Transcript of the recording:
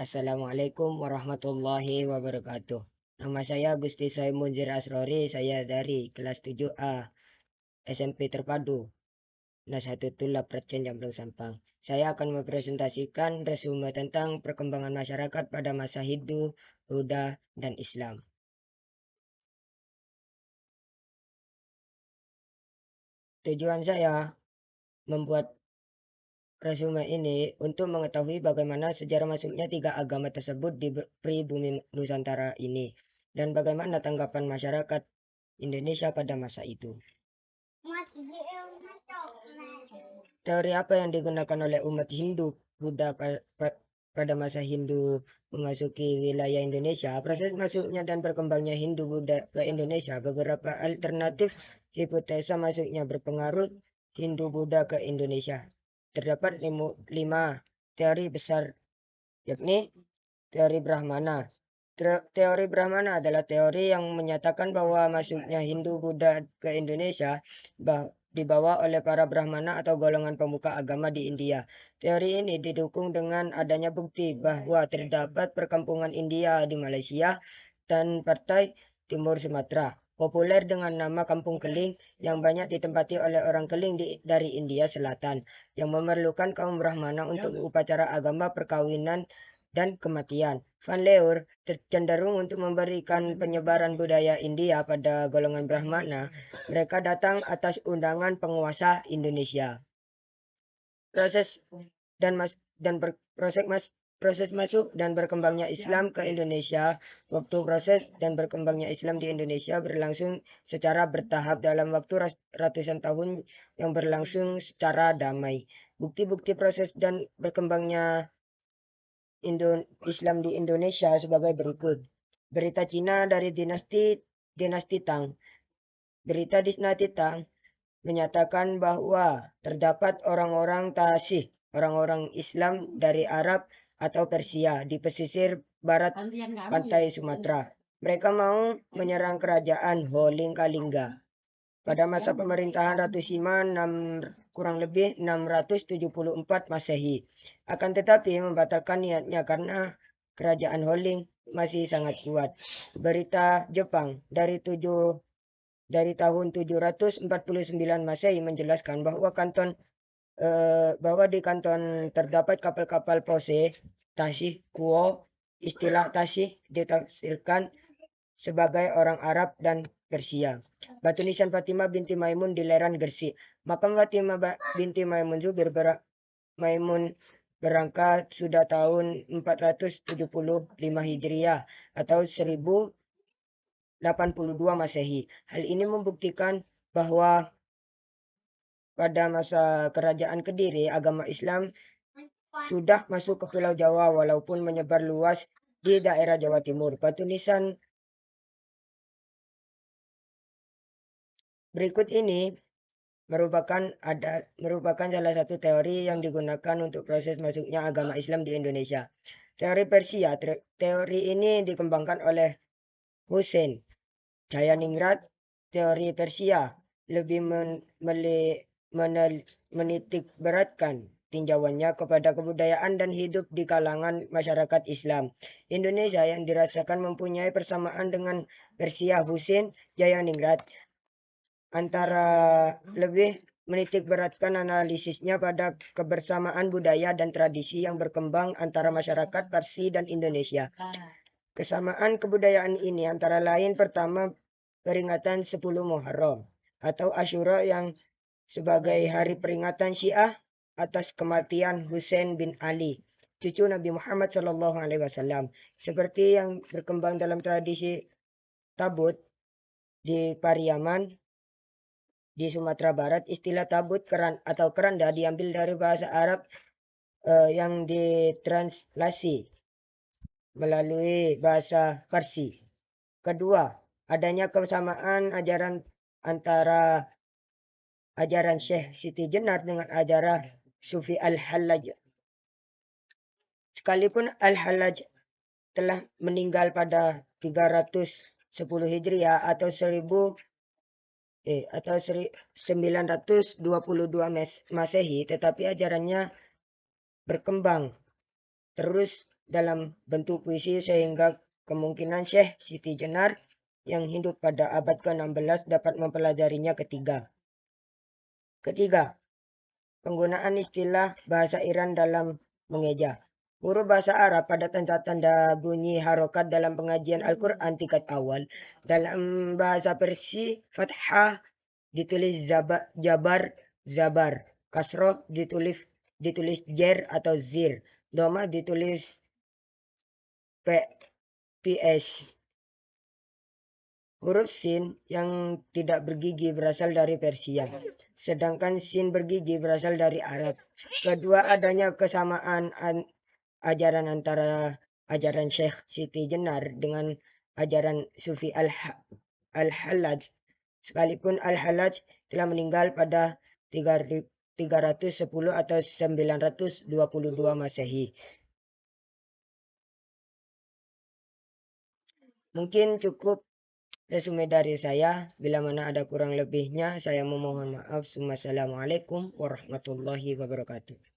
Assalamualaikum warahmatullahi wabarakatuh. Nama saya Gusti Munzir Asrori, saya dari kelas 7A SMP Terpadu, Nasahatullah Prajen Jambrong Sampang. Saya akan mempresentasikan resume tentang perkembangan masyarakat pada masa Hindu, Buddha, dan Islam. Tujuan saya membuat resume ini untuk mengetahui bagaimana sejarah masuknya tiga agama tersebut di pribumi Nusantara ini dan bagaimana tanggapan masyarakat Indonesia pada masa itu. Teori apa yang digunakan oleh umat Hindu Buddha pada masa Hindu memasuki wilayah Indonesia? Proses masuknya dan berkembangnya Hindu Buddha ke Indonesia. Beberapa alternatif hipotesa masuknya berpengaruh Hindu Buddha ke Indonesia. Terdapat lima teori besar, yakni teori Brahmana. Teori Brahmana adalah teori yang menyatakan bahwa masuknya Hindu Buddha ke Indonesia dibawa oleh para Brahmana atau golongan pemuka agama di India. Teori ini didukung dengan adanya bukti bahwa terdapat perkampungan India di Malaysia dan Partai Timur Sumatera, populer dengan nama Kampung Keling, yang banyak ditempati oleh orang Keling dari India Selatan, yang memerlukan kaum Brahmana untuk upacara agama, perkawinan, dan kematian. Van Leur cenderung untuk memberikan penyebaran budaya India pada golongan Brahmana. Mereka datang atas undangan penguasa Indonesia. Proses dan mas dan ber, proses masuk dan berkembangnya Islam ke Indonesia. Waktu proses dan berkembangnya Islam di Indonesia berlangsung secara bertahap dalam waktu ratusan tahun yang berlangsung secara damai. Bukti-bukti proses dan berkembangnya Islam di Indonesia sebagai berikut. Berita Cina dari dinasti Tang. Berita dinasti Tang menyatakan bahwa terdapat orang-orang Tasih, orang-orang Islam dari Arab atau Persia di pesisir barat pantai Sumatera. Mereka mau menyerang kerajaan Holing Kalingga. Pada masa pemerintahan Ratu Sima kurang lebih 674 Masehi. Akan tetapi membatalkan niatnya karena kerajaan Holing masih sangat kuat. Berita Jepang dari tahun 749 Masehi menjelaskan bahwa di kanton terdapat kapal-kapal pose Tasih Kuo. Istilah Tasih ditafsirkan sebagai orang Arab dan Persia. Batu nisan Fatimah binti Maimun di lereng Gresik. Makam Fatimah binti Maimun Zubir Maimun berangkat sudah tahun 475 Hijriah atau 1082 Masehi. Hal ini membuktikan bahwa pada masa kerajaan Kediri, agama Islam sudah masuk ke Pulau Jawa walaupun menyebar luas di daerah Jawa Timur. Batu nisan berikut ini merupakan salah satu teori yang digunakan untuk proses masuknya agama Islam di Indonesia. Teori Persia, teori ini dikembangkan oleh Hussein Jayaningrat. Teori Persia lebih menitik beratkan tinjauannya kepada kebudayaan dan hidup di kalangan masyarakat Islam Indonesia yang dirasakan mempunyai persamaan dengan Persia. Hussein Jayaningrat antara lebih menitik beratkan analisisnya pada kebersamaan budaya dan tradisi yang berkembang antara masyarakat Parsi dan Indonesia. Kesamaan kebudayaan ini antara lain pertama peringatan 10 Muharram atau Asyura yang sebagai hari peringatan Syiah atas kematian Husain bin Ali, cucu Nabi Muhammad SAW, seperti yang berkembang dalam tradisi tabut di Pariaman di Sumatera Barat. Istilah tabut atau keranda diambil dari bahasa Arab yang ditranslasi melalui bahasa Farsi. Kedua, adanya kesamaan ajaran antara ajaran Syekh Siti Jenar dengan ajaran Sufi Al-Hallaj. Sekalipun Al-Hallaj telah meninggal pada 310 Hijriah atau 922 Masehi, tetapi ajarannya berkembang terus dalam bentuk puisi sehingga kemungkinan Syekh Siti Jenar yang hidup pada abad ke-16 dapat mempelajarinya. Ketiga, penggunaan istilah bahasa Iran dalam mengeja. Huruf bahasa Arab pada tanda-tanda bunyi harokat dalam pengajian Al-Quran tingkat awal. Dalam bahasa Persia, fathah ditulis jabar, zabar. Kasroh ditulis jer atau zir. Doma ditulis ps. Huruf sin yang tidak bergigi berasal dari Persia, sedangkan sin bergigi berasal dari Arab. Kedua, adanya kesamaan ajaran antara ajaran Syekh Siti Jenar dengan ajaran Sufi Al-Hallaj. Sekalipun Al-Hallaj telah meninggal pada 310 atau 922 Masehi. Mungkin cukup resume dari saya. Bila mana ada kurang lebihnya, saya memohon maaf. Wassalamualaikum warahmatullahi wabarakatuh.